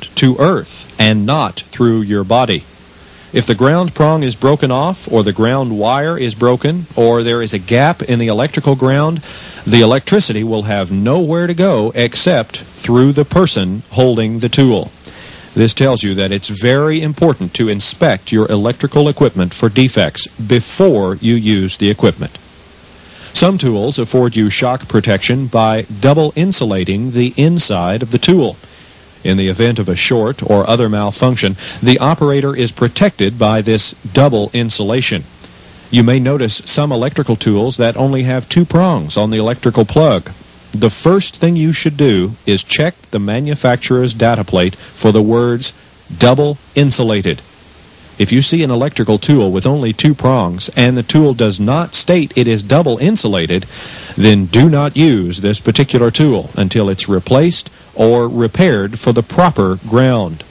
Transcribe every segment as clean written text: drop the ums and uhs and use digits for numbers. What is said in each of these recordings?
to earth and not through your body. If the ground prong is broken off, or the ground wire is broken, or there is a gap in the electrical ground, the electricity will have nowhere to go except through the person holding the tool. This tells you that it's very important to inspect your electrical equipment for defects before you use the equipment. Some tools afford you shock protection by double insulating the inside of the tool. In the event of a short or other malfunction, the operator is protected by this double insulation. You may notice some electrical tools that only have 2 prongs on the electrical plug. The first thing you should do is check the manufacturer's data plate for the words double insulated. If you see an electrical tool with only 2 prongs and the tool does not state it is double insulated, then do not use this particular tool until it's replaced or repaired for the proper ground.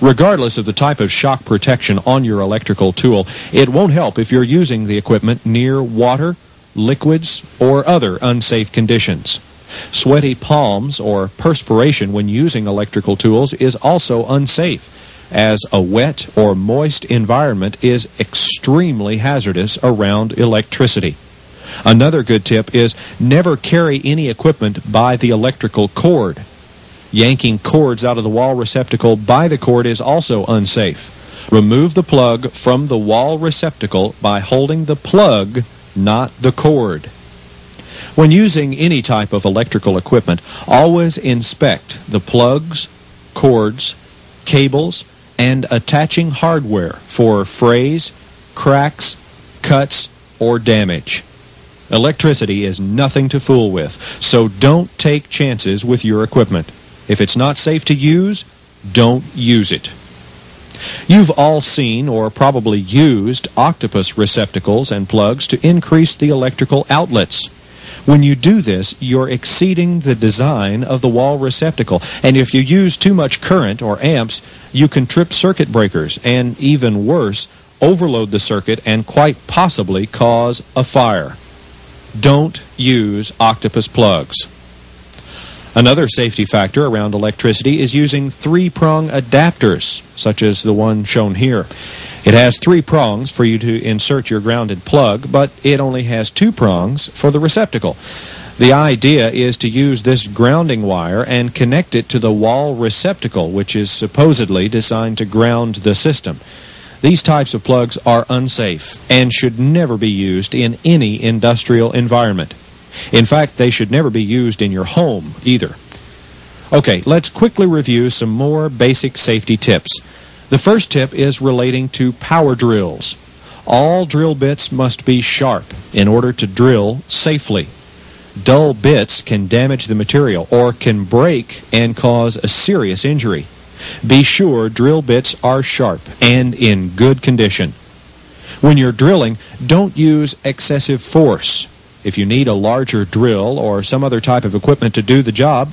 Regardless of the type of shock protection on your electrical tool, it won't help if you're using the equipment near water, liquids, or other unsafe conditions. Sweaty palms or perspiration when using electrical tools is also unsafe, as a wet or moist environment is extremely hazardous around electricity. Another good tip is never carry any equipment by the electrical cord. Yanking cords out of the wall receptacle by the cord is also unsafe. Remove the plug from the wall receptacle by holding the plug, not the cord. When using any type of electrical equipment, always inspect the plugs, cords, cables, and attaching hardware for frays, cracks, cuts, or damage. Electricity is nothing to fool with, so don't take chances with your equipment. If it's not safe to use, don't use it. You've all seen or probably used octopus receptacles and plugs to increase the electrical outlets. When you do this, you're exceeding the design of the wall receptacle, and if you use too much current or amps, you can trip circuit breakers and, even worse, overload the circuit and quite possibly cause a fire. Don't use octopus plugs. Another safety factor around electricity is using 3-prong adapters, such as the one shown here. It has 3 prongs for you to insert your grounded plug, but it only has 2 prongs for the receptacle. The idea is to use this grounding wire and connect it to the wall receptacle, which is supposedly designed to ground the system. These types of plugs are unsafe and should never be used in any industrial environment. In fact, they should never be used in your home either. Okay, let's quickly review some more basic safety tips. The first tip is relating to power drills. All drill bits must be sharp in order to drill safely. Dull bits can damage the material or can break and cause a serious injury. Be sure drill bits are sharp and in good condition. When you're drilling, don't use excessive force. If you need a larger drill or some other type of equipment to do the job,